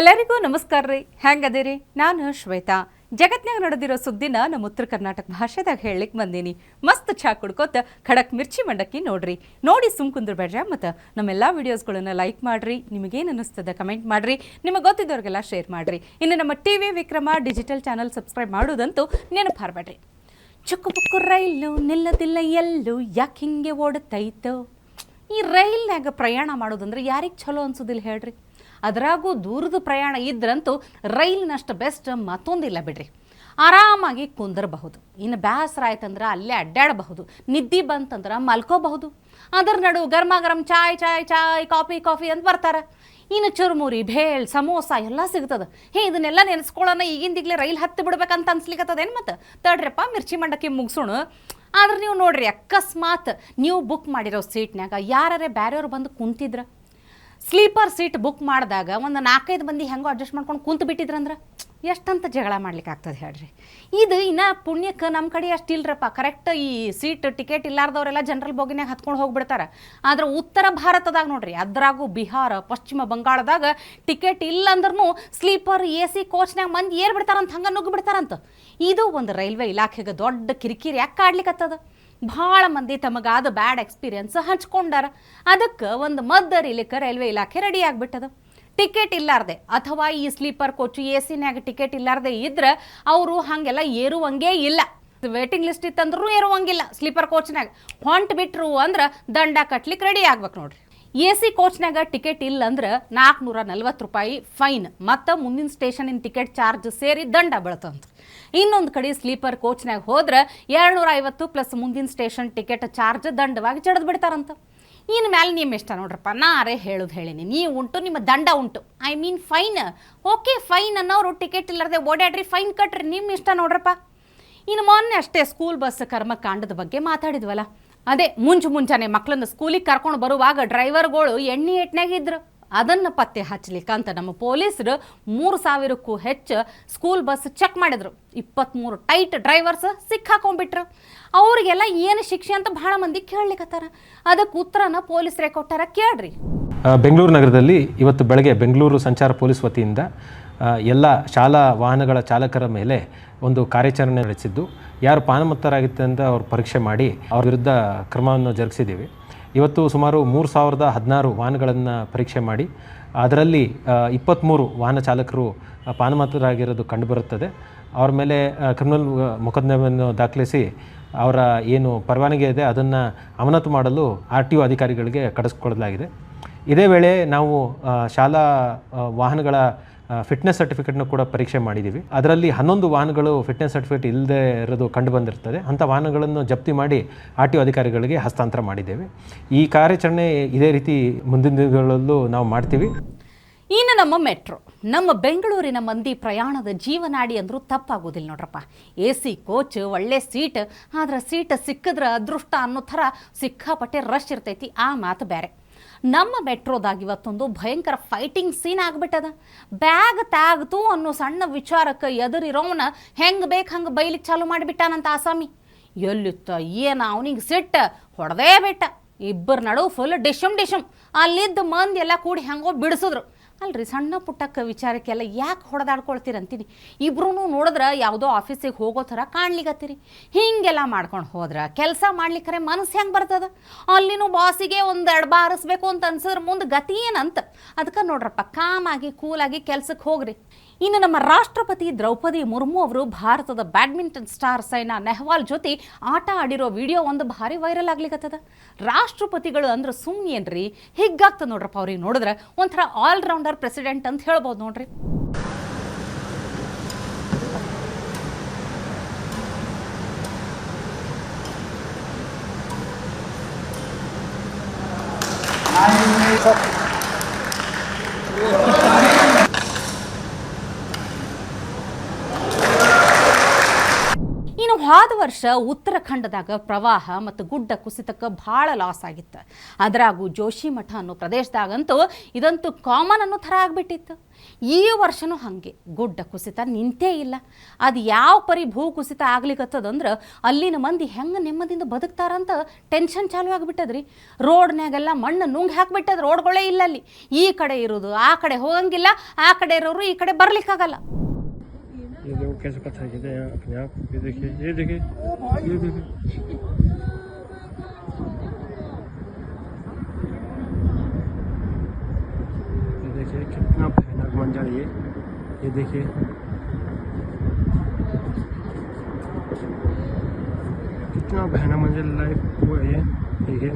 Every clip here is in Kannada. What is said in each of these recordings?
ಎಲ್ಲರಿಗೂ ನಮಸ್ಕಾರ ರೀ. ಹೆಂಗದಿರಿ? ನಾನು ಶ್ವೇತಾ. ಜಗತ್ನಾಗ ನಡೆದಿರೋ ಸುದ್ದಿನ ನಮ್ಮ ಉತ್ತರ ಕರ್ನಾಟಕ ಭಾಷೆದಾಗ ಹೇಳಲಿಕ್ಕೆ ಬಂದೀನಿ. ಮಸ್ತ್ ಚಾ ಕುಡ್ಕೋತ ಖಡಕ್ ಮಿರ್ಚಿ ಮಂಡಕ್ಕಿ ನೋಡ್ರಿ. ನೋಡಿ ಸುಮ್ ಕುಂದ್ರಬೇಡ್ರಿ. ಮತ್ತು ನಮ್ಮೆಲ್ಲ ವಿಡಿಯೋಸ್ಗಳನ್ನ ಲೈಕ್ ಮಾಡ್ರಿ. ನಿಮಗೇನು ಅನ್ನಿಸ್ತದೆ ಕಮೆಂಟ್ ಮಾಡ್ರಿ. ನಿಮಗೆ ಗೊತ್ತಿದ್ದವ್ರಿಗೆಲ್ಲ ಶೇರ್ ಮಾಡ್ರಿ. ಇನ್ನು ನಮ್ಮ TV Vikrama digital channel subscribe ಮಾಡೋದಂತೂ ನೆನಪು ಹಾರಬೇಡ್ರಿ. ಚುಕ್ಕು ಬುಕ್ಕು ರೈಲು ನಿಲ್ಲದಿಲ್ಲ ಎಲ್ಲೂ ಯಾಕೆ ಹಿಂಗೆ ಓಡುತ್ತೈತೋ. ಈ ರೈಲ್ನಾಗ ಪ್ರಯಾಣ ಮಾಡೋದಂದ್ರೆ ಯಾರಿಗೆ ಚಲೋ ಅನ್ಸೋದಿಲ್ಲ ಹೇಳ್ರಿ. ಅದರಾಗೂ ದೂರದ ಪ್ರಯಾಣ ಇದ್ರಂತೂ ರೈಲಿನಷ್ಟು ಬೆಸ್ಟ್ ಮತ್ತೊಂದಿಲ್ಲ ಬಿಡ್ರಿ. ಆರಾಮಾಗಿ ಕುಂದರಬಹುದು. ಇನ್ನು ಬೇಸರ ಆಯ್ತಂದ್ರೆ ಅಲ್ಲೇ ಅಡ್ಡಾಡಬಹುದು. ನಿದ್ದೆ ಬಂತಂದ್ರೆ ಮಲ್ಕೋಬಹುದು. ಅದರ ನಡು ಗರ್ಮ ಗರಂ ಚಾಯ್ ಚಾಯ್ ಚಾಯ್ ಕಾಫಿ ಅಂತ ಬರ್ತಾರೆ. ಇನ್ನು ಚುರುಮುರಿ ಭೇಳ್ ಸಮೋಸ ಎಲ್ಲ ಸಿಗ್ತದೆ. ಇದನ್ನೆಲ್ಲ ನೆನೆಸ್ಕೊಳ್ಳೋಣ ಈಗಿಂದಿಗ್ಲೇ ರೈಲ್ ಹತ್ತಿ ಬಿಡ್ಬೇಕಂತ ಅನ್ಸ್ಲಿಕ್ಕತ್ತದೇನು. ಮತ್ತು ತಡ್ರಪ್ಪ ಮಿರ್ಚಿ ಮಂಡಕ್ಕಿ ಮುಗಿಸೋಣ. ಆದ್ರೆ ನೀವು ನೋಡ್ರಿ, ಅಕಸ್ಮಾತ್ ನೀವು ಬುಕ್ ಮಾಡಿರೋ ಸೀಟ್ನಾಗ ಯಾರೇ ಬೇರೆಯವ್ರು ಬಂದು ಕುಂತಿದ್ರ, ಸ್ಲೀಪರ್ ಸೀಟ್ ಬುಕ್ ಮಾಡಿದಾಗ ಒಂದು 4-5 ಮಂದಿ ಹೆಂಗೋ ಅಡ್ಜಸ್ಟ್ ಮಾಡ್ಕೊಂಡು ಕುಂತು ಬಿಟ್ಟಿದ್ರಂದ್ರೆ ಎಷ್ಟಂತ ಜಗಳ ಮಾಡ್ಲಿಕ್ಕೆ ಆಗ್ತದೆ ಹೇಳ್ರಿ. ಇದು ಇನ್ನು ಪುಣ್ಯಕ್ಕೆ ನಮ್ಮ ಕಡೆ ಅಷ್ಟು ಇಲ್ರಪ್ಪ. ಕರೆಕ್ಟ್ ಈ ಸೀಟ್ ಟಿಕೆಟ್ ಇಲ್ಲಾರ್ದವರೆಲ್ಲ ಜನರಲ್ ಬೋಗಿನಾಗ ಹತ್ಕೊಂಡು ಹೋಗ್ಬಿಡ್ತಾರೆ. ಆದ್ರೆ ಉತ್ತರ ಭಾರತದಾಗ ನೋಡ್ರಿ, ಅದ್ರಾಗೂ ಬಿಹಾರ ಪಶ್ಚಿಮ ಬಂಗಾಳದಾಗ ಟಿಕೆಟ್ ಇಲ್ಲ ಅಂದ್ರೂ ಸ್ಲೀಪರ್ AC ಕೋಚ್ನಾಗ ಮಂದಿ ಏರ್ಬಿಡ್ತಾರಂತ, ಹಂಗೆ ನುಗ್ಗಿಬಿಡ್ತಾರಂತ. ಇದು ಒಂದು ರೈಲ್ವೆ ಇಲಾಖೆಗೆ ದೊಡ್ಡ ಕಿರಿಕಿರಿ ಯಾಕೆ ಕಾಡ್ಲಿಕ್ಕತ್ತದ. ಭಾಳ ಮಂದಿ ತಮಗಾದ ಬ್ಯಾಡ್ ಎಕ್ಸ್ಪೀರಿಯನ್ಸ್ ಹಂಚ್ಕೊಂಡಾರ. ಅದಕ್ಕೆ ಒಂದು ಮದ್ದರಿಲಿಕ್ಕೆ ರೈಲ್ವೆ ಇಲಾಖೆ ರೆಡಿ ಆಗಿಬಿಟ್ಟದ. ಟಿಕೆಟ್ ಇಲ್ಲಾರ್ದೆ ಅಥವಾ ಈ ಸ್ಲೀಪರ್ ಕೋಚು ACನ್ಯಾಗ ಟಿಕೆಟ್ ಇಲ್ಲಾರ್ದೆ ಇದ್ರೆ ಅವರು ಹಾಗೆಲ್ಲ ಏರುವಂಗೇ ಇಲ್ಲ. ವೇಟಿಂಗ್ ಲಿಸ್ಟ್ ಇತ್ತಂದ್ರೂ ಏರುವಂಗಿಲ್ಲ. ಸ್ಲೀಪರ್ ಕೋಚ್ನಾಗ ಹೊಂಟು ಬಿಟ್ರು ಅಂದ್ರೆ ದಂಡ ಕಟ್ಲಿಕ್ಕೆ ರೆಡಿ ಆಗ್ಬೇಕು ನೋಡ್ರಿ. AC ಕೋಚ್ನಾಗ ಟಿಕೆಟ್ ಇಲ್ಲ ಅಂದ್ರೆ 440 ರೂಪಾಯಿ ಫೈನ್ ಮತ್ತು ಮುಂದಿನ ಸ್ಟೇಷನಿನ ಟಿಕೆಟ್ ಚಾರ್ಜ್ ಸೇರಿ ದಂಡ ಬೀಳ್ತಂತ. ಇನ್ನೊಂದು ಕಡೆ ಸ್ಲೀಪರ್ ಕೋಚ್ನಾಗ ಹೋದ್ರೆ 250 ಪ್ಲಸ್ ಮುಂದಿನ ಸ್ಟೇಷನ್ ಟಿಕೆಟ್ ಚಾರ್ಜ್ ದಂಡವಾಗಿ ಜಡದ್ ಬಿಡ್ತಾರಂತ. ಇನ್ನು ಮೇಲೆ ನಿಮ್ಮ ಇಷ್ಟ ನೋಡ್ರಪ್ಪ. ನಾರೇ ಹೇಳೀನಿ, ನೀವು ಉಂಟು ನಿಮ್ಮ ದಂಡ ಉಂಟು. ಫೈನ್. ಓಕೆ, ಫೈನ್ ಅನ್ನೋರು ಟಿಕೆಟ್ ಇಲ್ಲದೆ ಓಡಾಡ್ರಿ, ಫೈನ್ ಕಟ್ರಿ, ನಿಮ್ಮ ಇಷ್ಟ ನೋಡ್ರಪ್ಪ. ಇನ್ನು ಮೊನ್ನೆ ಅಷ್ಟೇ ಸ್ಕೂಲ್ ಬಸ್ ಕರ್ಮಕಾಂಡದ ಬಗ್ಗೆ ಮಾತಾಡಿದ್ವಲ್ಲ. ಅದೇ ಮುಂಚಾನೆ ಮಕ್ಕಳನ್ನ ಸ್ಕೂಲಿಗೆ ಕರ್ಕೊಂಡು ಬರುವಾಗ ಡ್ರೈವರ್ಗಳು ಎಣ್ಣೆ ಎಟ್ನಾಗಿದ್ರು. ಅದನ್ನು ಪತ್ತೆ ಹಚ್ಚಲಿಕ್ಕಂತ ನಮ್ಮ ಪೊಲೀಸರು 3000ಕ್ಕೂ ಹೆಚ್ಚು ಸ್ಕೂಲ್ ಬಸ್ ಚೆಕ್ ಮಾಡಿದ್ರು. 23 ಟೈಟ್ ಡ್ರೈವರ್ಸ್ ಸಿಕ್ಕಾಕೊಂಡ್ಬಿಟ್ರು. ಅವ್ರಿಗೆಲ್ಲ ಏನು ಶಿಕ್ಷೆ ಅಂತ ಭಾಳ ಮಂದಿ ಕೇಳಲಿಕ್ಕತ್ತಾರ. ಅದಕ್ಕೆ ಉತ್ತರನ ಪೊಲೀಸರೇ ಕೊಟ್ಟಾರ, ಕೇಳ್ರಿ. ಬೆಂಗಳೂರು ನಗರದಲ್ಲಿ ಇವತ್ತು ಬೆಳಗ್ಗೆ ಬೆಂಗಳೂರು ಸಂಚಾರ ಪೊಲೀಸ್ ವತಿಯಿಂದ ಎಲ್ಲ ಶಾಲಾ ವಾಹನಗಳ ಚಾಲಕರ ಮೇಲೆ ಒಂದು ಕಾರ್ಯಾಚರಣೆ ನಡೆಸಿದ್ದು, ಯಾರು ಪಾನಮತ್ತರಾಗಿತ್ತು ಅಂತ ಅವ್ರು ಪರೀಕ್ಷೆ ಮಾಡಿ ಅವ್ರ ವಿರುದ್ಧ ಕ್ರಮವನ್ನು ಜರುಗಿಸಿದ್ದೀವಿ. ಇವತ್ತು ಸುಮಾರು 3016 ವಾಹನಗಳನ್ನು ಪರೀಕ್ಷೆ ಮಾಡಿ ಅದರಲ್ಲಿ 23 ವಾಹನ ಚಾಲಕರು ಪಾನಮತ್ತರಾಗಿರೋದು ಕಂಡುಬರುತ್ತದೆ. ಅವ್ರ ಮೇಲೆ ಕ್ರಿಮಿನಲ್ ಮೊಕದ್ದಮೆಯನ್ನು ದಾಖಲಿಸಿ ಅವರ ಏನು ಪರವಾನಗಿ ಇದೆ ಅದನ್ನು ಅಮಾನತು ಮಾಡಲು RTO ಅಧಿಕಾರಿಗಳಿಗೆ ಕಳಿಸ್ಕೊಡಲಾಗಿದೆ. ಇದೇ ವೇಳೆ ನಾವು ಶಾಲಾ ವಾಹನಗಳ ಫಿಟ್ನೆಸ್ ಸರ್ಟಿಫಿಕೇಟ್ನ ಕೂಡ ಪರೀಕ್ಷೆ ಮಾಡಿದ್ದೀವಿ. ಅದರಲ್ಲಿ 11 ವಾಹನಗಳು ಫಿಟ್ನೆಸ್ ಸರ್ಟಿಫಿಕೇಟ್ ಇಲ್ಲದೆ ಇರೋದು ಕಂಡು ಬಂದಿರ್ತದೆ. ಅಂಥ ವಾಹನಗಳನ್ನು ಜಪ್ತಿ ಮಾಡಿ RTO ಅಧಿಕಾರಿಗಳಿಗೆ ಹಸ್ತಾಂತರ ಮಾಡಿದ್ದೇವೆ. ಈ ಕಾರ್ಯಾಚರಣೆ ಇದೇ ರೀತಿ ಮುಂದಿನ ದಿನಗಳಲ್ಲೂ ನಾವು ಮಾಡ್ತೀವಿ. ಇನ್ನು ನಮ್ಮ ಮೆಟ್ರೋ, ನಮ್ಮ ಬೆಂಗಳೂರಿನ ಮಂದಿ ಪ್ರಯಾಣದ ಜೀವನಾಡಿ ಅಂದರೂ ತಪ್ಪಾಗೋದಿಲ್ಲ ನೋಡ್ರಪ್ಪ. AC ಕೋಚ್ ಒಳ್ಳೆ ಸೀಟ್, ಆದ್ರೆ ಸೀಟ್ ಸಿಕ್ಕಿದ್ರೆ ಅದೃಷ್ಟ ಅನ್ನೋ ಥರ ಸಿಕ್ಕಾಪಟ್ಟೆ ರಶ್ ಇರ್ತೈತಿ. ಆ ಮಾತು ಬೇರೆ. ನಮ್ಮ ಮೆಟ್ರೋದಾಗ ಇವತ್ತೊಂದು ಭಯಂಕರ ಫೈಟಿಂಗ್ ಸೀನ್ ಆಗಿಬಿಟ್ಟದ. ಬ್ಯಾಗ್ ತಾಗ್ತು ಅನ್ನೋ ಸಣ್ಣ ವಿಚಾರಕ್ಕೆ ಎದುರಿರೋವನ ಹೆಂಗೆ ಬೇಕು ಹಂಗೆ ಬೈಲಿಕ್ಕೆ ಚಾಲು ಮಾಡಿಬಿಟ್ಟಾನಂತ ಆಸಾಮಿ. ಎಲ್ಲಿತ್ತ ಏನು ಅವನಿಗೆ ಸಿಟ್ಟ ಹೊಡೆದೇ ಬಿಟ್ಟ. ಇಬ್ಬರ ನಡು ಫುಲ್ ಡಿಶಮ್ ಅಲ್ಲಿದ್ದ ಮಂದಿ ಎಲ್ಲ ಕೂಡಿ ಹೆಂಗೋ ಬಿಡಿಸಿದ್ರು. ಅಲ್ರಿ, ಸಣ್ಣ ಪುಟ್ಟಕ್ಕೆ ವಿಚಾರಕ್ಕೆಲ್ಲ ಯಾಕೆ ಹೊಡೆದಾಡ್ಕೊಳ್ತೀರಂತೀನಿ. ಇಬ್ರು ನೋಡಿದ್ರೆ ಯಾವುದೋ ಆಫೀಸಿಗೆ ಹೋಗೋ ಥರ ಕಾಣ್ಲಿಕ್ಕತ್ತೀರಿ. ಹೀಗೆಲ್ಲ ಮಾಡ್ಕೊಂಡು ಹೋದ್ರೆ ಕೆಲಸ ಮಾಡ್ಲಿಕ್ಕರೆ ಮನಸ್ಸು ಹೆಂಗೆ ಬರ್ತದ. ಅಲ್ಲಿನೂ ಬಾಸಿಗೆ ಒಂದೆರಡು ಬಾರಿಸ್ಬೇಕು ಅಂತ ಅನ್ಸಿದ್ರೆ ಮುಂದೆ ಗತಿ ಏನಂತ. ಅದಕ್ಕೆ ನೋಡ್ರಪ್ಪ, ಕಾಮಾಗಿ ಕೂಲಾಗಿ ಕೆಲ್ಸಕ್ಕೆ ಹೋಗ್ರಿ. ಇನ್ನು ನಮ್ಮ ರಾಷ್ಟ್ರಪತಿ ದ್ರೌಪದಿ ಮುರ್ಮು ಅವರು ಭಾರತದ ಬ್ಯಾಡ್ಮಿಂಟನ್ ಸ್ಟಾರ್ ಸೈನಾ ನೆಹ್ವಾಲ್ ಜೊತೆ ಆಟ ಆಡಿರೋ ವಿಡಿಯೋ ಒಂದು ಭಾರಿ ವೈರಲ್ ಆಗ್ಲಿಕ್ಕತ್ತದ. ರಾಷ್ಟ್ರಪತಿಗಳು ಅಂದ್ರೆ ಸುಮ್ಮನೇನ್ರಿ, ಹಿಗ್ಗಾಗ್ತದೆ ನೋಡ್ರಪ್ಪ. ಅವ್ರಿಗೆ ನೋಡಿದ್ರೆ ಒಂಥರ ಆಲ್ರೌಂಡರ್ ಪ್ರೆಸಿಡೆಂಟ್ ಅಂತ ಹೇಳ್ಬೋದು ನೋಡ್ರಿ. ವರ್ಷ ಉತ್ತರಾಖಂಡದಾಗ ಪ್ರವಾಹ ಮತ್ತು ಗುಡ್ಡ ಕುಸಿತಕ್ಕೆ ಭಾಳ ಲಾಸ್ ಆಗಿತ್ತು. ಅದರಾಗೂ ಜೋಶಿಮಠ ಅನ್ನೋ ಪ್ರದೇಶದಾಗಂತೂ ಇದಂತೂ ಕಾಮನ್ ಅನ್ನೋ ಥರ ಆಗಿಬಿಟ್ಟಿತ್ತು. ಈ ವರ್ಷನೂ ಹಾಗೆ ಗುಡ್ಡ ಕುಸಿತ ನಿಂತೇ ಇಲ್ಲ. ಅದು ಯಾವ ಪರಿ ಭೂ ಕುಸಿತ ಆಗ್ಲಿಕ್ಕತ್ತದಂದ್ರೆ ಅಲ್ಲಿನ ಮಂದಿ ಹೆಂಗೆ ನೆಮ್ಮದಿಯಿಂದ ಬದುಕ್ತಾರಂತ ಟೆನ್ಷನ್ ಚಾಲು ಆಗಿಬಿಟ್ಟದ್ರಿ. ರೋಡ್ನಾಗೆಲ್ಲ ಮಣ್ಣು ನುಂಗಿ ಹಾಕಿಬಿಟ್ಟದ, ರೋಡ್ಗಳೇ ಇಲ್ಲ ಅಲ್ಲಿ. ಈ ಕಡೆ ಇರೋದು ಆ ಕಡೆ ಹೋಗಂಗಿಲ್ಲ, ಆ ಕಡೆ ಇರೋರು ಈ ಕಡೆ ಬರ್ಲಿಕ್ಕಾಗಲ್ಲ. ये लोग कैसे पत्थर गिरते हैं अपने आप. ये देखिए, ये देखिए, ये देखिए. ये देखिए कितना भयानक मंजर ये देखिए. कितना भयानक मंजर लाइव हुआ है ये. देखिए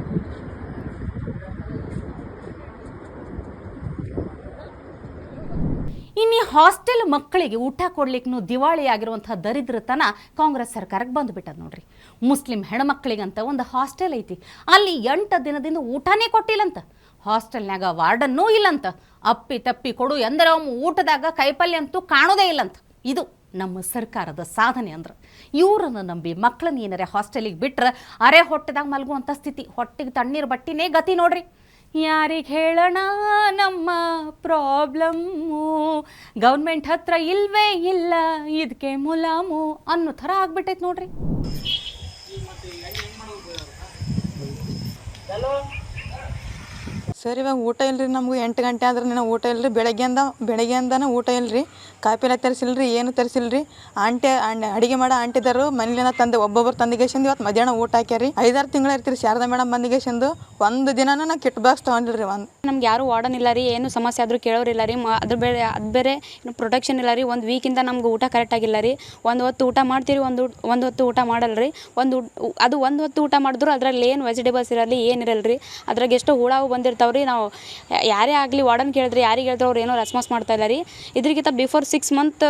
ಇನ್ನು ಹಾಸ್ಟೆಲ್ ಮಕ್ಕಳಿಗೆ ಊಟ ಕೊಡ್ಲಿಕ್ಕೂ ದಿವಾಳಿ ಆಗಿರುವಂಥ ದರಿದ್ರತನ ಕಾಂಗ್ರೆಸ್ ಸರ್ಕಾರಕ್ಕೆ ಬಂದುಬಿಟ್ಟದ ನೋಡ್ರಿ. ಮುಸ್ಲಿಂ ಹೆಣ್ಮಕ್ಳಿಗಂತ ಒಂದು ಹಾಸ್ಟೆಲ್ ಐತಿ, ಅಲ್ಲಿ 8 ದಿನದಿಂದ ಊಟನೇ ಕೊಟ್ಟಿಲ್ಲಂತ. ಹಾಸ್ಟೆಲ್ನಾಗ ವಾರ್ಡನ್ನೂ ಇಲ್ಲಂತ. ಅಪ್ಪಿ ತಪ್ಪಿ ಕೊಡು ಎಂದರೆ ಊಟದಾಗ ಕೈಪಲ್ಯ ಅಂತೂ ಕಾಣೋದೇ ಇಲ್ಲಂತ. ಇದು ನಮ್ಮ ಸರ್ಕಾರದ ಸಾಧನೆ ಅಂದ್ರೆ. ಇವರನ್ನು ನಂಬಿ ಮಕ್ಕಳನ್ನ ಏನಾರೆ ಹಾಸ್ಟೆಲಿಗೆ ಬಿಟ್ರೆ ಅರೆ ಹೊಟ್ಟೆದಾಗ ಮಲಗುವಂಥ ಸ್ಥಿತಿ. ಹೊಟ್ಟೆಗೆ ತಣ್ಣೀರು ಬಟ್ಟಿನೇ ಗತಿ ನೋಡ್ರಿ. ಯಾರಿಗೆ ಹೇಳೋಣ ನಮ್ಮ ಪ್ರಾಬ್ಲಮ್ಮು, ಗೌರ್ಮೆಂಟ್ ಹತ್ರ ಇಲ್ವೇ ಇಲ್ಲ ಇದಕ್ಕೆ ಮುಲಾಮು ಅನ್ನೋ ಥರ ಆಗ್ಬಿಟ್ಟೈತೆ ನೋಡ್ರಿ. ಸರ್ ಇವಾಗ ಊಟ ಇಲ್ಲರಿ ನಮಗೂ. 8 ಗಂಟೆ ಅಂದ್ರೆ ನಾನು ಊಟ ಇಲ್ಲರಿ. ಬೆಳಗ್ಗೆಯಿಂದನೇ ಊಟ ಇಲ್ಲರಿ. ಕಾಯಿಪಲ್ಲೆ ತರಿಸಿಲ್ರಿ, ಏನು ತರಿಸಿಲ್ರಿ. ಅಡುಗೆ ಮಾಡೋ ಆಂಟಿದರು ಮನೇಲಿಂದ ತಂದೆ ಒಬ್ಬೊಬ್ಬರು ತಂದಿಗೆಸಿಂದು ಇವತ್ತು ಮಧ್ಯಾಹ್ನ ಊಟ ಹಾಕ್ಯಾರಿ. 5-6 ತಿಂಗಳು ಇರ್ತೀರಿ ಶಾರದಾ ಮೇಡಮ್ ಬಂದಿಗೆಸಿಂದು ಒಂದು ದಿನನೂ ನಾ ಕಿಟ್ ಬಾಕ್ಸ್ ತೊಗೊಂಡಿಲ್ರಿ. ನಮ್ಗೆ ಯಾರು ವಾರ್ಡನ್ ಇಲ್ಲ ರೀ, ಏನು ಸಮಸ್ಯೆ ಆದರೂ ಕೇಳೋರಿಲ್ಲ ರೀ. ಅದು ಬೇರೆ ಏನು ಪ್ರೊಟೆಕ್ಷನ್ ಇಲ್ಲ ರೀ. ಒಂದು ವೀಕಿಂದ ನಮ್ಗೆ ಊಟ ಕರೆಕ್ಟ್ ಆಗಿಲ್ಲ ರೀ. ಒಂದು ಹೊತ್ತು ಊಟ ಮಾಡ್ತೀರಿ, ಒಂದು ಹೊತ್ತು ಊಟ ಮಾಡಲ್ಲ ರೀ. ಒಂದು ಹೊತ್ತು ಊಟ ಮಾಡಿದ್ರು ಅದರಲ್ಲಿ ಏನು ವೆಜಿಟೇಬಲ್ಸ್ ಇರಲಿ, ಏನಿರಲ್ಲ ರೀ. ಅದ್ರಾಗ ಎಷ್ಟೋ ಹುಳಾವು ಬಂದಿರ್ತಾವೆ ರೀ. ನಾವು ಯಾರೇ ಆಗಲಿ ವಾರ್ಡನ್ ಕೇಳಿದ್ರೆ ಯಾರಿಗೆ ಹೇಳಿದ್ರು ಅವ್ರು ಏನೋ ರೆಸ್ಪಾನ್ಸ್ ಮಾಡ್ತಾ ಇಲ್ಲ ರೀ. ಇದ್ರಿಗಿಂತ ಬಿಫೋರ್ 6 ಮಂತ್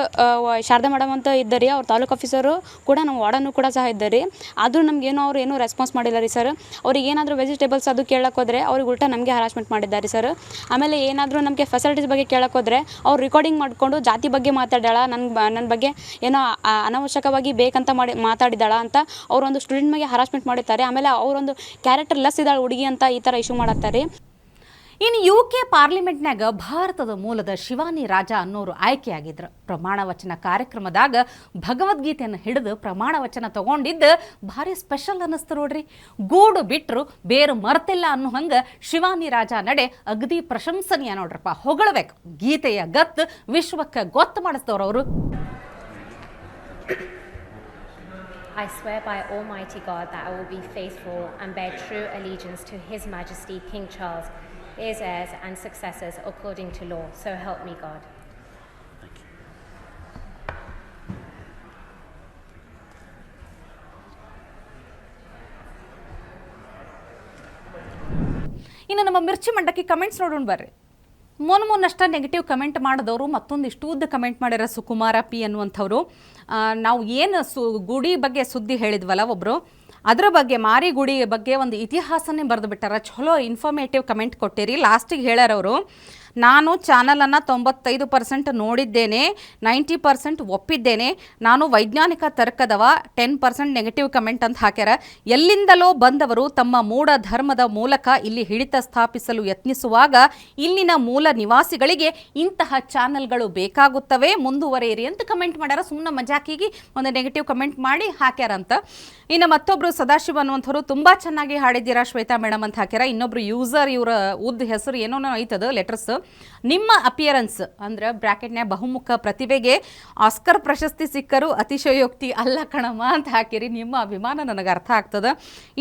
ಶಾರದಾ ಮೇಡಮ್ ಅಂತ ಇದ್ದಾರೆ, ಅವ್ರು ತಾಲೂಕು ಆಫೀಸರು ಕೂಡ ನಮ್ಮ ವಾರ್ಡನ್ನು ಕೂಡ ಸಹ ಇದ್ದಾರೆ. ಆದರೂ ನಮಗೇನೋ ಅವ್ರು ಏನೂ ರೆಸ್ಪಾನ್ಸ್ ಮಾಡಿಲ್ಲ ರೀ ಸರ್. ಅವ್ರಿಗೆ ಏನಾದರೂ ವೆಜಿಟೇಬಲ್ಸ್ ಅದು ಕೇಳಕ್ಕೆ ಹೋದರೆ ಅವ್ರಿಗೆ ಉಲ್ಟಾ ನಮಗೆ ಹರಾಸ್ಮೆಂಟ್ ಮಾಡಿದ್ದಾರೆ ಸರ್. ಆಮೇಲೆ ಏನಾದರೂ ನಮಗೆ ಫೆಸಿಲಿಟೀಸ್ ಬಗ್ಗೆ ಕೇಳಕ್ಕೆ ಹೋದರೆ ಅವ್ರು ರೆಕಾರ್ಡಿಂಗ್ ಮಾಡಿಕೊಂಡು ಜಾತಿ ಬಗ್ಗೆ ಮಾತಾಡ್ಯಾಳ, ನನ್ನ ಬಗ್ಗೆ ಏನೋ ಅನಾವಶ್ಯಕವಾಗಿ ಬೇಕಂತ ಮಾತಾಡಿದಾಳ ಅಂತ ಅವರೊಂದು ಸ್ಟೂಡೆಂಟ್ ಬಗ್ಗೆ ಹರಾಸ್ಮೆಂಟ್ ಮಾಡಿರ್ತಾರೆ. ಆಮೇಲೆ ಅವರೊಂದು ಕ್ಯಾರೆಕ್ಟರ್ ಲೆಸ್ ಇದ್ದಾಳೆ ಹುಡುಗಿ ಅಂತ ಈ ಥರ ಇಶ್ಯೂ ಮಾಡತ್ತಾರೆ. ಇನ್ನು UK ಪಾರ್ಲಿಮೆಂಟ್ನಾಗ ಭಾರತದ ಮೂಲದ ಶಿವಾನಿ ರಾಜಾ ಅನ್ನೋರು ಆಯ್ಕೆಯಾಗಿದ್ರು. ಪ್ರಮಾಣ ವಚನ ಕಾರ್ಯಕ್ರಮದಾಗ ಭಗವದ್ಗೀತೆಯನ್ನು ಹಿಡಿದು ಪ್ರಮಾಣ ವಚನ ತಗೊಂಡಿದ್ದು ಭಾರಿ ಸ್ಪೆಷಲ್ ಅನ್ನಿಸ್ತು ನೋಡ್ರಿ. ಗೂಡು ಬಿಟ್ಟರು ಬೇರು ಮರ್ತಿಲ್ಲ ಅನ್ನೋ ಹಂಗೆ ಶಿವಾನಿ ರಾಜಾ ನಡೆ ಅಗದಿ ಪ್ರಶಂಸನೀಯ ನೋಡ್ರಪ್ಪ, ಹೊಗಳಬೇಕು. ಗೀತೆಯ ಗತ್ತು ವಿಶ್ವಕ್ಕೆ ಗೊತ್ತು ಮಾಡಿಸ್ತವ್ರವರು. I swear by Almighty God that I will be faithful and bear true allegiance to His Majesty King Charles, his heirs and successors according to law. So help me God. Thank you. ಇನ್ನು ನಮ್ಮ ಮಿರ್ಚಿ ಮಂಡಕ್ಕಿ ಕಮೆಂಟ್ಸ್ ನೋಡೋಣ ಬರ್ರಿ. ಮೊನ್ನಷ್ಟ ನೆಗೆಟಿವ್ ಕಮೆಂಟ್ ಮಾಡಿದವರು ಮತ್ತೊಂದಿಷ್ಟು ಉದ್ದ ಕಮೆಂಟ್ ಮಾಡ್ಯಾರ. ಸುಕುಮಾರ ಪಿ ಅನ್ನುವಂಥವ್ರು, ನಾವು ಏನು ಗುಡಿ ಬಗ್ಗೆ ಸುದ್ದಿ ಹೇಳಿದ್ವಲ್ಲ ಒಬ್ಬರು, ಅದರ ಬಗ್ಗೆ ಮಾರಿ ಗುಡಿ ಬಗ್ಗೆ ಒಂದು ಇತಿಹಾಸನೇ ಬರೆದು ಬಿಟ್ಟಾರ. ಚಲೋ ಇನ್ಫಾರ್ಮೇಟಿವ್ ಕಮೆಂಟ್ ಕೊಟ್ಟಿರಿ. ಲಾಸ್ಟಿಗೆ ಹೇಳ್ಯಾರವರು, ನಾನು ಚಾನಲನ್ನು 95% ನೋಡಿದ್ದೇನೆ, 90% ಒಪ್ಪಿದ್ದೇನೆ. ನಾನು ವೈಜ್ಞಾನಿಕ ತರ್ಕದವ, 10% ನೆಗೆಟಿವ್ ಕಮೆಂಟ್ ಅಂತ ಹಾಕ್ಯಾರ. ಎಲ್ಲಿಂದಲೋ ಬಂದವರು ತಮ್ಮ ಮೂಢ ಧರ್ಮದ ಮೂಲಕ ಇಲ್ಲಿ ಹಿಡಿತ ಸ್ಥಾಪಿಸಲು ಯತ್ನಿಸುವಾಗ ಇಲ್ಲಿನ ಮೂಲ ನಿವಾಸಿಗಳಿಗೆ ಇಂತಹ ಚಾನಲ್ಗಳು ಬೇಕಾಗುತ್ತವೆ, ಮುಂದುವರೆಯಿರಿ ಅಂತ ಕಮೆಂಟ್ ಮಾಡ್ಯಾರ. ಸುಮ್ಮನೆ ಮಜಾಕಿಗೆ ಒಂದು ನೆಗೆಟಿವ್ ಕಮೆಂಟ್ ಮಾಡಿ ಹಾಕ್ಯಾರಂತ. ಇನ್ನು ಮತ್ತೊಬ್ಬರು ಸದಾಶಿವ ಅನ್ನುವಂಥವ್ರು, ತುಂಬ ಚೆನ್ನಾಗಿ ಹಾಡಿದ್ದೀರಾ ಶ್ವೇತಾ ಮೇಡಮ್ ಅಂತ ಹಾಕ್ಯಾರ. ಇನ್ನೊಬ್ರು ಯೂಸರ್, ಇವರ ಉದ್ದ ಹೆಸರು ಏನೋ ಐತದ ಲೆಟರ್ಸ್, ನಿಮ್ಮ ಅಪಿಯರೆನ್ಸ್ ಅಂದ್ರೆ ಬ್ರಾಕೆಟ್ನ್ಯಾಗ ಬಹುಮುಖ ಪ್ರತಿಭೆಗೆ ಆಸ್ಕರ್ ಪ್ರಶಸ್ತಿ ಸಿಕ್ಕರು ಅತಿಶಯೋಕ್ತಿ ಅಲ್ಲ ಕಣಮ್ಮ ಅಂತ ಹಾಕಿರಿ. ನಿಮ್ಮ ಅಭಿಮಾನ ನನಗೆ ಅರ್ಥ ಆಗ್ತದೆ.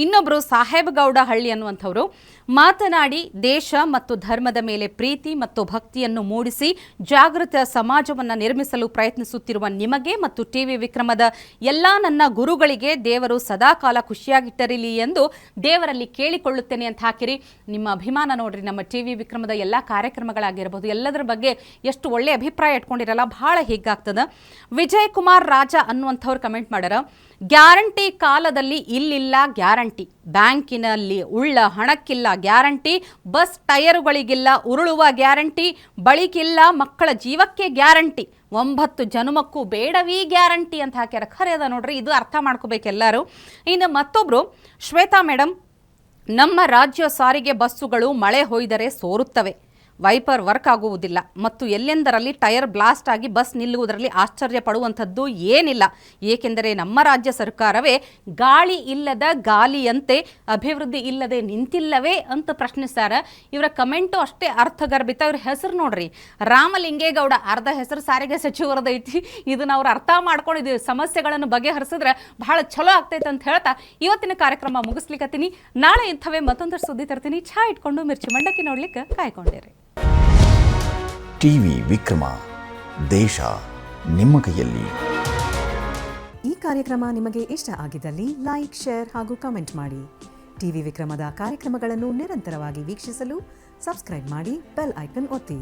ಇನ್ನೊಬ್ಬರು ಸಾಹೇಬ್ ಗೌಡ ಹಳ್ಳಿ ಅನ್ನುವಂಥವ್ರು, ಮಾತನಾಡಿ ದೇಶ ಮತ್ತು ಧರ್ಮದ ಮೇಲೆ ಪ್ರೀತಿ ಮತ್ತು ಭಕ್ತಿಯನ್ನು ಮೂಡಿಸಿ ಜಾಗೃತ ಸಮಾಜವನ್ನು ನಿರ್ಮಿಸಲು ಪ್ರಯತ್ನಿಸುತ್ತಿರುವ ನಿಮಗೆ ಮತ್ತು ಟಿವಿ ವಿಕ್ರಮದ ಎಲ್ಲ ನನ್ನ ಗುರುಗಳಿಗೆ ದೇವರು ಸದಾಕಾಲ ಖುಷಿಯಾಗಿಟ್ಟರಿಲಿ ಎಂದು ದೇವರಲ್ಲಿ ಕೇಳಿಕೊಳ್ಳುತ್ತೇನೆ ಅಂತ ಹಾಕಿರಿ. ನಿಮ್ಮ ಅಭಿಮಾನ ನೋಡ್ರಿ. ನಮ್ಮ ಟಿವಿ ವಿಕ್ರಮದ ಎಲ್ಲ ಕಾರ್ಯಕ್ರಮ ಕಾರ್ಯಕ್ರಮಗಳಾಗಿರ್ಬೋದು ಎಲ್ಲದರ ಬಗ್ಗೆ ಎಷ್ಟು ಒಳ್ಳೆ ಅಭಿಪ್ರಾಯ ಇಟ್ಕೊಂಡಿರಲ್ಲ, ಭಾಳ ಹೀಗಾಗ್ತದೆ. ವಿಜಯ್ ಕುಮಾರ್ ರಾಜ ಅನ್ನುವಂಥವ್ರು ಕಮೆಂಟ್ ಮಾಡ್ಯಾರ, ಗ್ಯಾರಂಟಿ ಕಾಲದಲ್ಲಿ ಇಲ್ಲಿಲ್ಲ ಗ್ಯಾರಂಟಿ, ಬ್ಯಾಂಕಿನಲ್ಲಿ ಉಳ್ಳ ಹಣಕ್ಕಿಲ್ಲ ಗ್ಯಾರಂಟಿ, ಬಸ್ ಟೈರುಗಳಿಗಿಲ್ಲ ಉರುಳುವ ಗ್ಯಾರಂಟಿ, ಬಳಿಕಿಲ್ಲ ಮಕ್ಕಳ ಜೀವಕ್ಕೆ ಗ್ಯಾರಂಟಿ, 9 ಜನ್ಮಕ್ಕೂ ಬೇಡವೀ ಗ್ಯಾರಂಟಿ ಅಂತ ಹಾಕ್ಯಾರ. ಖರೆ ಅದ ನೋಡ್ರಿ, ಇದು ಅರ್ಥ ಮಾಡ್ಕೋಬೇಕೆಲ್ಲರೂ. ಇನ್ನು ಮತ್ತೊಬ್ರು ಶ್ವೇತಾ ಮೇಡಮ್, ನಮ್ಮ ರಾಜ್ಯ ಸಾರಿಗೆ ಬಸ್ಸುಗಳು ಮಳೆ ಹೊಯ್ದರೆ ಸೋರುತ್ತವೆ, ವೈಪರ್ ವರ್ಕ್ ಆಗುವುದಿಲ್ಲ ಮತ್ತು ಎಲ್ಲೆಂದರಲ್ಲಿ ಟೈರ್ ಬ್ಲಾಸ್ಟ್ ಆಗಿ ಬಸ್ ನಿಲ್ಲುವುದರಲ್ಲಿ ಆಶ್ಚರ್ಯ ಪಡುವಂಥದ್ದು ಏನಿಲ್ಲ, ಏಕೆಂದರೆ ನಮ್ಮ ರಾಜ್ಯ ಸರ್ಕಾರವೇ ಗಾಳಿ ಇಲ್ಲದ ಗಾಲಿಯಂತೆ ಅಭಿವೃದ್ಧಿ ಇಲ್ಲದೆ ನಿಂತಿಲ್ಲವೇ ಅಂತ ಪ್ರಶ್ನಿಸ್ತಾರ. ಇವರ ಕಮೆಂಟು ಅಷ್ಟೇ ಅರ್ಥಗರ್ಭಿತ. ಇವ್ರ ಹೆಸರು ನೋಡ್ರಿ, ರಾಮಲಿಂಗೇಗೌಡ, ಅರ್ಧ ಹೆಸರು ಸಾರಿಗೆ ಸಚಿವರದೈತಿ. ಇದನ್ನ ಅವ್ರು ಅರ್ಥ ಮಾಡ್ಕೊಂಡು ಸಮಸ್ಯೆಗಳನ್ನು ಬಗೆಹರಿಸಿದ್ರೆ ಬಹಳ ಚಲೋ ಆಗ್ತೈತೆ ಅಂತ ಹೇಳ್ತಾ ಇವತ್ತಿನ ಕಾರ್ಯಕ್ರಮ ಮುಗಿಸ್ಲಿಕ್ಕತ್ತೀನಿ. ನಾಳೆ ಇಂಥವೇ ಮತ್ತೊಂದಷ್ಟು ಸುದ್ದಿ ತರ್ತೀನಿ. ಚಹಾ ಇಟ್ಕೊಂಡು ಮಿರ್ಚಿ ಮಂಡಕ್ಕಿ ನೋಡ್ಲಿಕ್ಕೆ ಕಾಯ್ಕೊಂಡಿರಿ. ಟಿವಿ ವಿಕ್ರಮ, ದೇಶ ನಿಮ್ಮ ಕೈಯಲ್ಲಿ. ಈ ಕಾರ್ಯಕ್ರಮ ನಿಮಗೆ ಇಷ್ಟ ಆಗಿದ್ದಲ್ಲಿ ಲೈಕ್, ಶೇರ್ ಹಾಗೂ ಕಮೆಂಟ್ ಮಾಡಿ. ಟಿವಿ ವಿಕ್ರಮದ ಕಾರ್ಯಕ್ರಮಗಳನ್ನು ನಿರಂತರವಾಗಿ ವೀಕ್ಷಿಸಲು ಸಬ್ಸ್ಕ್ರೈಬ್ ಮಾಡಿ, ಬೆಲ್ ಐಕನ್ ಒತ್ತಿ.